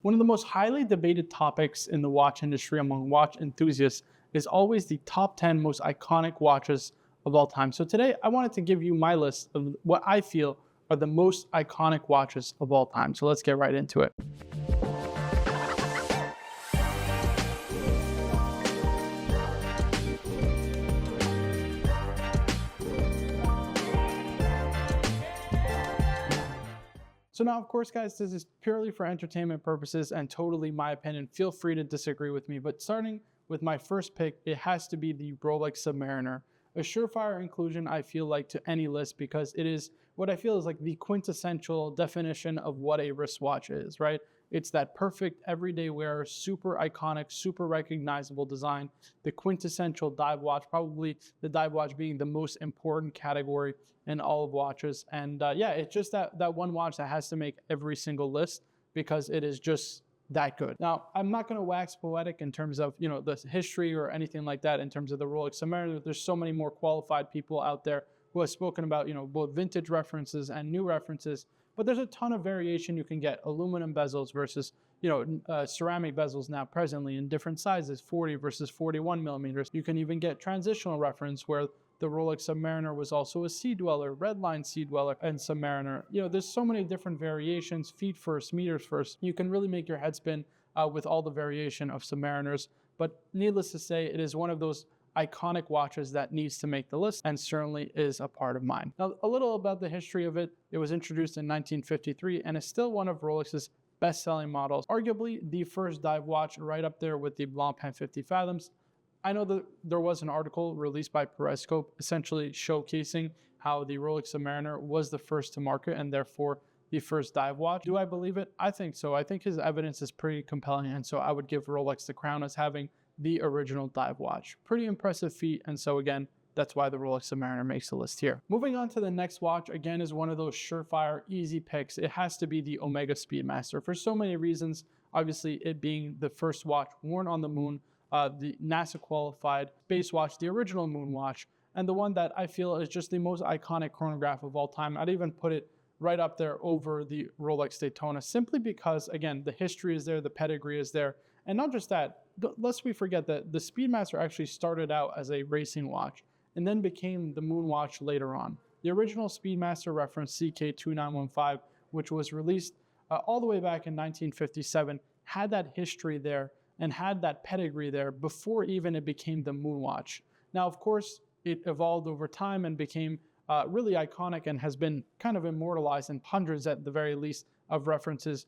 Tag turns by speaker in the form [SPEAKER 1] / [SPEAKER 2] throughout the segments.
[SPEAKER 1] One of the most highly debated topics in the watch industry among watch enthusiasts is always the top 10 most iconic watches of all time. So today I wanted to give you my list of what I feel are the most iconic watches of all time. So let's get right into it. So now, of course, guys, this is purely for entertainment purposes and totally my opinion. Feel free to disagree with me. But starting with my first pick, it has to be the Rolex Submariner. A surefire inclusion, I feel like, to any list because it is what I feel is like the quintessential definition of what a wristwatch is, right? It's that perfect everyday wear, super iconic, super recognizable design, the quintessential dive watch, probably the dive watch being the most important category in all of watches. And yeah, it's just that one watch that has to make every single list because it is just that good. Now, I'm not going to wax poetic in terms of, the history or anything like that in terms of the Rolex Submariner. There's so many more qualified people out there who have spoken about, both vintage references and new references, but there's a ton of variation you can get. Aluminum bezels versus, ceramic bezels now presently in different sizes, 40 versus 41 millimeters. You can even get transitional reference where the Rolex Submariner was also a sea dweller, red line sea dweller, and Submariner. There's so many different variations, feet first, meters first. You can really make your head spin with all the variation of Submariners. But needless to say, it is one of those iconic watches that needs to make the list and certainly is a part of mine. Now, a little about the history of it. It was introduced in 1953 and is still one of Rolex's best-selling models. Arguably the first dive watch, right up there with the Blancpain 50 Fathoms. I know that there was an article released by Periscope essentially showcasing how the Rolex Submariner was the first to market and therefore the first dive watch. Do I believe it? I think so. I think his evidence is pretty compelling, and so I would give Rolex the crown as having the original dive watch. Pretty impressive feat, and so again, that's why the Rolex Submariner makes the list here. Moving on to the next watch, again, is one of those surefire, easy picks. It has to be the Omega Speedmaster for so many reasons. Obviously, it being the first watch worn on the moon, the NASA qualified space watch, the original moon watch, and the one that I feel is just the most iconic chronograph of all time. I'd even put it right up there over the Rolex Daytona, simply because, again, the history is there, the pedigree is there, and not just that, lest we forget that the Speedmaster actually started out as a racing watch and then became the moon watch later on. The original Speedmaster reference CK2915, which was released all the way back in 1957, had that history there and had that pedigree there before even it became the moon watch. Now, of course, it evolved over time and became really iconic and has been kind of immortalized in hundreds at the very least of references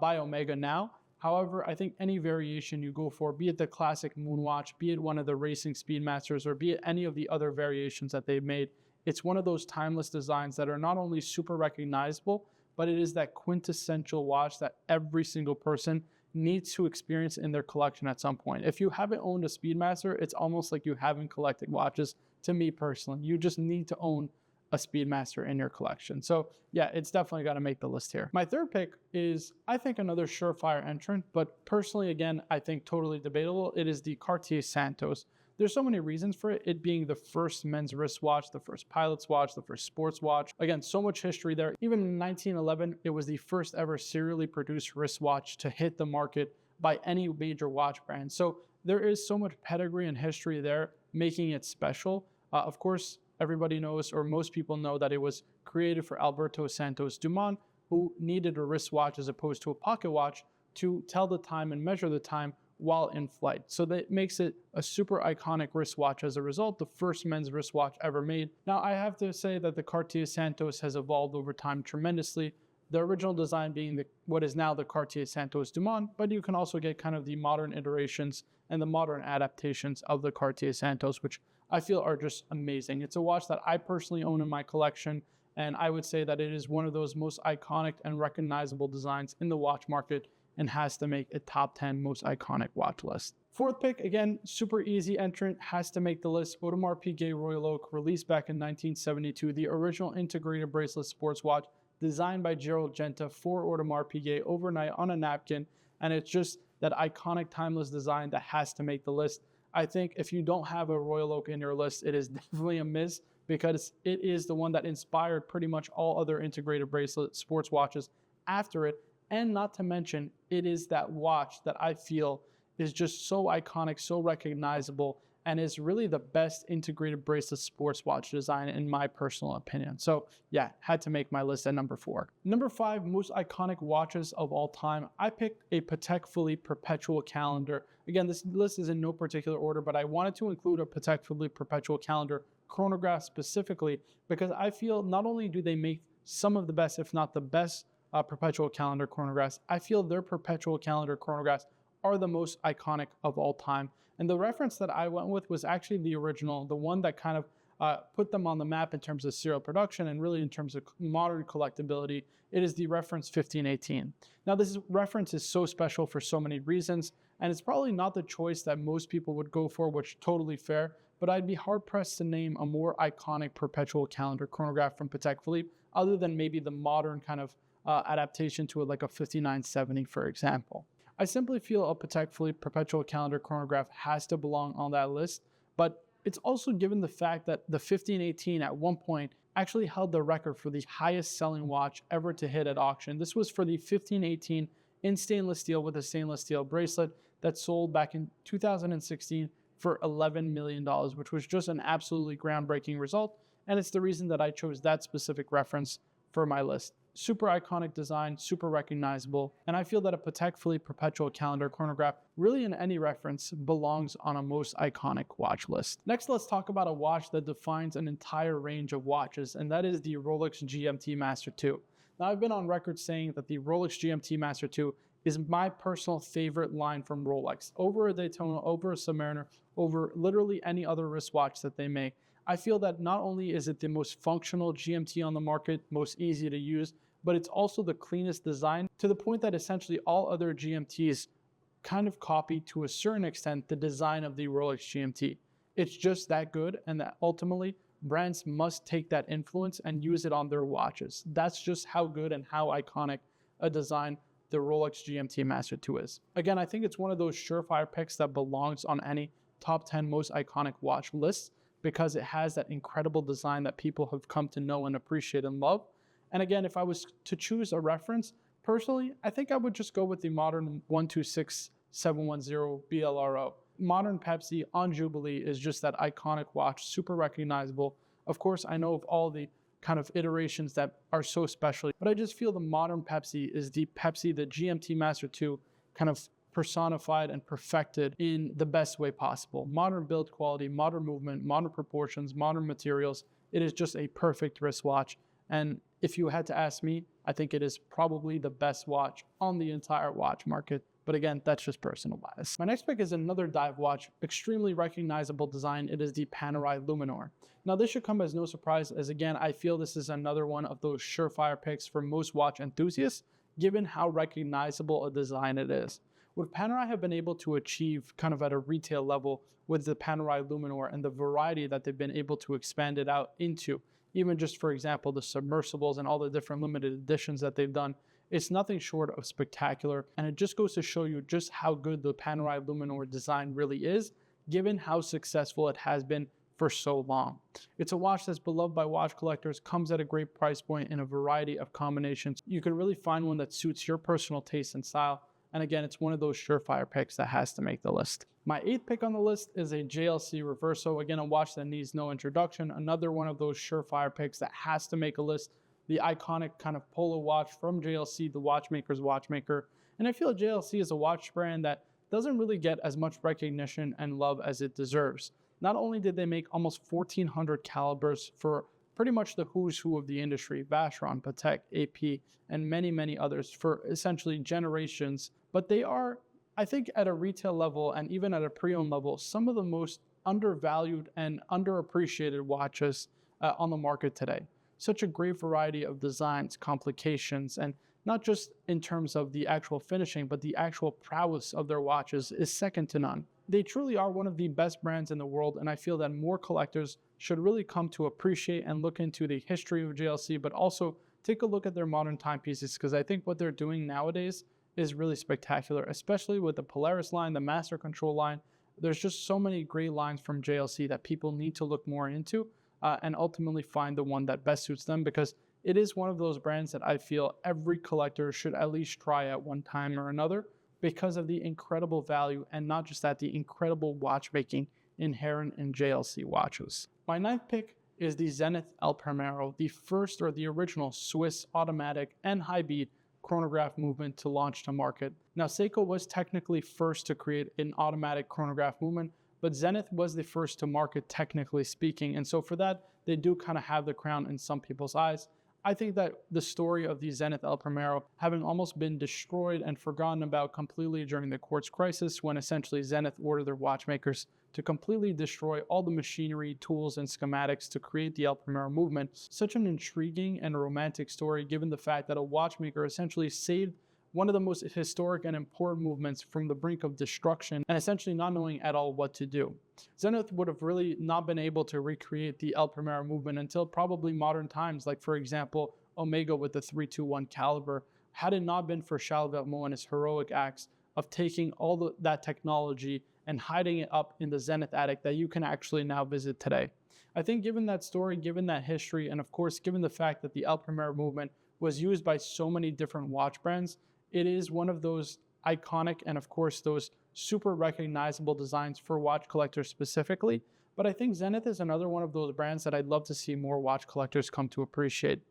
[SPEAKER 1] by Omega now. However, I think any variation you go for, be it the classic moon watch, be it one of the racing Speedmasters, or be it any of the other variations that they've made, it's one of those timeless designs that are not only super recognizable, but it is that quintessential watch that every single person needs to experience in their collection at some point. If you haven't owned a Speedmaster, it's almost like you haven't collected watches. To me personally, you just need to own a Speedmaster in your collection. So yeah, it's definitely got to make the list here. My third pick is, I think, another surefire entrant, but personally, again, I think totally debatable. It is the Cartier Santos. There's so many reasons for it. It being the first men's wristwatch, the first pilot's watch, the first sports watch. Again, so much history there. Even in 1911, it was the first ever serially produced wristwatch to hit the market by any major watch brand. So there is so much pedigree and history there, making it special. Of course, everybody knows, or most people know, that it was created for Alberto Santos Dumont, who needed a wristwatch as opposed to a pocket watch to tell the time and measure the time while in flight. So that makes it a super iconic wristwatch as a result, the first men's wristwatch ever made. Now, I have to say that the Cartier Santos has evolved over time tremendously. The original design being what is now the Cartier Santos Dumont, but you can also get kind of the modern iterations and the modern adaptations of the Cartier Santos, which I feel are just amazing. It's a watch that I personally own in my collection, and I would say that it is one of those most iconic and recognizable designs in the watch market and has to make a top 10 most iconic watch list. Fourth pick, again, super easy entrant, has to make the list. Audemars Piguet Royal Oak, released back in 1972, the original integrated bracelet sports watch designed by Gerald Genta for Audemars Piguet overnight on a napkin, and it's just that iconic timeless design that has to make the list. I think if you don't have a Royal Oak in your list, it is definitely a miss because it is the one that inspired pretty much all other integrated bracelet sports watches after it, And not to mention, it is that watch that I feel is just so iconic, so recognizable, and is really the best integrated bracelet sports watch design in my personal opinion. So yeah, had to make my list at number 4. Number 5, most iconic watches of all time. I picked a Patek Philippe perpetual calendar. Again, this list is in no particular order, but I wanted to include a Patek Philippe perpetual calendar chronograph specifically because I feel not only do they make some of the best, if not the best, perpetual calendar chronographs, I feel their perpetual calendar chronographs are the most iconic of all time. And the reference that I went with was actually the original, the one that kind of put them on the map in terms of serial production and really in terms of modern collectability. It is the reference 1518. Now, this reference is so special for so many reasons, and it's probably not the choice that most people would go for, which is totally fair, but I'd be hard-pressed to name a more iconic perpetual calendar chronograph from Patek Philippe, other than maybe the modern kind of adaptation to it, like a 5970, for example. I simply feel a Patek Philippe perpetual calendar chronograph has to belong on that list, but it's also given the fact that the 1518 at one point actually held the record for the highest selling watch ever to hit at auction. This was for the 1518 in stainless steel with a stainless steel bracelet that sold back in 2016 for $11 million, which was just an absolutely groundbreaking result. And it's the reason that I chose that specific reference for my list. Super iconic design, super recognizable, and I feel that a Patek Philippe perpetual calendar chronograph really in any reference belongs on a most iconic watch list. Next, let's talk about a watch that defines an entire range of watches, and that is the Rolex GMT-Master II. Now, I've been on record saying that the Rolex GMT-Master II is my personal favorite line from Rolex, over a Daytona, over a Submariner, over literally any other wristwatch that they make. I feel that not only is it the most functional GMT on the market, most easy to use, but it's also the cleanest design, to the point that essentially all other GMTs kind of copy to a certain extent the design of the Rolex GMT. It's just that good, and that ultimately brands must take that influence and use it on their watches. That's just how good and how iconic a design the Rolex GMT-Master II is. Again, I think it's one of those surefire picks that belongs on any top 10 most iconic watch lists, because it has that incredible design that people have come to know and appreciate and love. And again, if I was to choose a reference, personally, I think I would just go with the modern 126710 BLRO. Modern Pepsi on Jubilee is just that iconic watch, super recognizable. Of course, I know of all the kind of iterations that are so special, but I just feel the modern Pepsi is the Pepsi, the GMT-Master II, kind of personified and perfected in the best way possible. Modern build quality, modern movement, modern proportions, modern materials. It is just a perfect wristwatch. And if you had to ask me, I think it is probably the best watch on the entire watch market. But again, that's just personal bias. My next pick is another dive watch, extremely recognizable design. It is the Panerai Luminor. Now, this should come as no surprise, as again, I feel this is another one of those surefire picks for most watch enthusiasts, given how recognizable a design it is. What Panerai have been able to achieve kind of at a retail level with the Panerai Luminor and the variety that they've been able to expand it out into, even just, for example, the submersibles and all the different limited editions that they've done, it's nothing short of spectacular. And it just goes to show you just how good the Panerai Luminor design really is, given how successful it has been for so long. It's a watch that's beloved by watch collectors, comes at a great price point in a variety of combinations. You can really find one that suits your personal taste and style. And again, it's one of those surefire picks that has to make the list. My 8th pick on the list is a JLC Reverso. Again, a watch that needs no introduction. Another one of those surefire picks that has to make a list. The iconic kind of polo watch from JLC, the watchmaker's watchmaker. And I feel JLC is a watch brand that doesn't really get as much recognition and love as it deserves. Not only did they make almost 1,400 calibers for pretty much the who's who of the industry, Vacheron, Patek, AP, and many, many others for essentially generations, but they are, I think, at a retail level and even at a pre-owned level, some of the most undervalued and underappreciated watches on the market today. Such a great variety of designs, complications, and not just in terms of the actual finishing, but the actual prowess of their watches is second to none. They truly are one of the best brands in the world, and I feel that more collectors should really come to appreciate and look into the history of JLC, but also take a look at their modern timepieces, because I think what they're doing nowadays is really spectacular, especially with the Polaris line, the Master Control line. There's just so many great lines from JLC that people need to look more into and ultimately find the one that best suits them, because it is one of those brands that I feel every collector should at least try at one time or another because of the incredible value, and not just that, the incredible watchmaking inherent in JLC watches. My ninth pick is the Zenith El Primero, the first or the original Swiss automatic and high beat chronograph movement to launch to market. Now, Seiko was technically first to create an automatic chronograph movement, but Zenith was the first to market, technically speaking. And so for that, they do kind of have the crown in some people's eyes. I think that the story of the Zenith El Primero having almost been destroyed and forgotten about completely during the quartz crisis, when essentially Zenith ordered their watchmakers to completely destroy all the machinery, tools, and schematics to create the El Primero movement. Such an intriguing and romantic story, given the fact that a watchmaker essentially saved one of the most historic and important movements from the brink of destruction and essentially not knowing at all what to do. Zenith would have really not been able to recreate the El Primero movement until probably modern times, like for example, Omega with the 321 caliber, had it not been for Charles Vellemot and his heroic acts of taking all that technology and hiding it up in the Zenith attic that you can actually now visit today. I think given that story, given that history, and of course, given the fact that the El Primero movement was used by so many different watch brands, it is one of those iconic and of course those super recognizable designs for watch collectors specifically. But I think Zenith is another one of those brands that I'd love to see more watch collectors come to appreciate.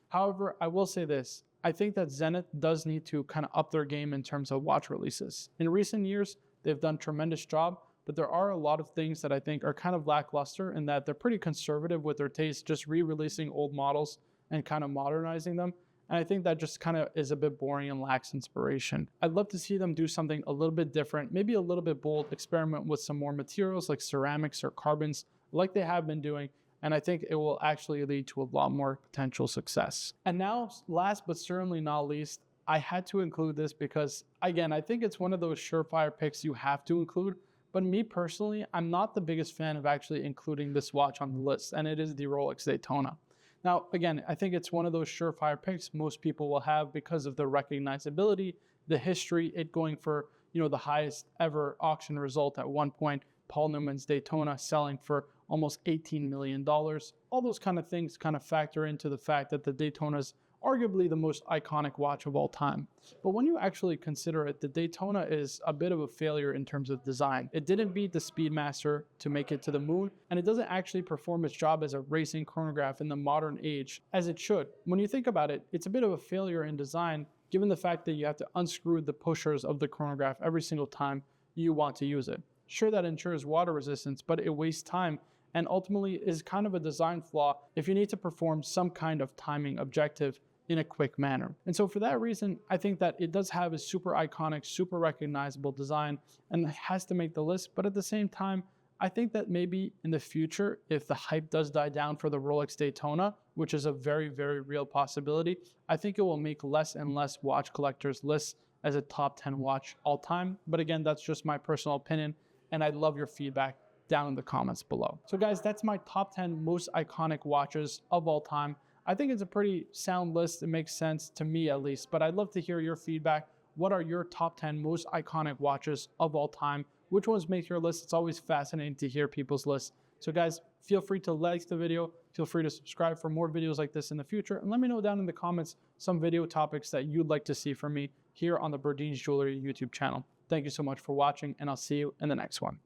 [SPEAKER 1] However, I will say this, I think that Zenith does need to kind of up their game in terms of watch releases. In recent years, they've done a tremendous job, but there are a lot of things that I think are kind of lackluster in that they're pretty conservative with their taste, just re-releasing old models and kind of modernizing them. And I think that just kind of is a bit boring and lacks inspiration. I'd love to see them do something a little bit different, maybe a little bit bold, experiment with some more materials like ceramics or carbons like they have been doing. And I think it will actually lead to a lot more potential success. And now, last but certainly not least, I had to include this because, again, I think it's one of those surefire picks you have to include. But me personally, I'm not the biggest fan of actually including this watch on the list, and it is the Rolex Daytona. Now, again, I think it's one of those surefire picks most people will have because of the recognizability, the history, it going for, the highest ever auction result at one point, Paul Newman's Daytona selling for almost $18 million. All those kind of things kind of factor into the fact that the Daytona is arguably the most iconic watch of all time. But when you actually consider it, the Daytona is a bit of a failure in terms of design. It didn't beat the Speedmaster to make it to the moon, and it doesn't actually perform its job as a racing chronograph in the modern age as it should. When you think about it, it's a bit of a failure in design, given the fact that you have to unscrew the pushers of the chronograph every single time you want to use it. Sure, that ensures water resistance, but it wastes time and ultimately is kind of a design flaw if you need to perform some kind of timing objective in a quick manner. And so for that reason, I think that it does have a super iconic, super recognizable design and it has to make the list. But at the same time, I think that maybe in the future, if the hype does die down for the Rolex Daytona, which is a very, very real possibility, I think it will make less and less watch collectors lists as a top 10 watch all time. But again, that's just my personal opinion, and I'd love your feedback down in the comments below. So guys, that's my top 10 most iconic watches of all time. I think it's a pretty sound list. It makes sense to me at least, but I'd love to hear your feedback. What are your top 10 most iconic watches of all time? Which ones make your list? It's always fascinating to hear people's lists. So guys, feel free to like the video. Feel free to subscribe for more videos like this in the future. And let me know down in the comments some video topics that you'd like to see from me here on the Burdeen's Jewelry YouTube channel. Thank you so much for watching, and I'll see you in the next one.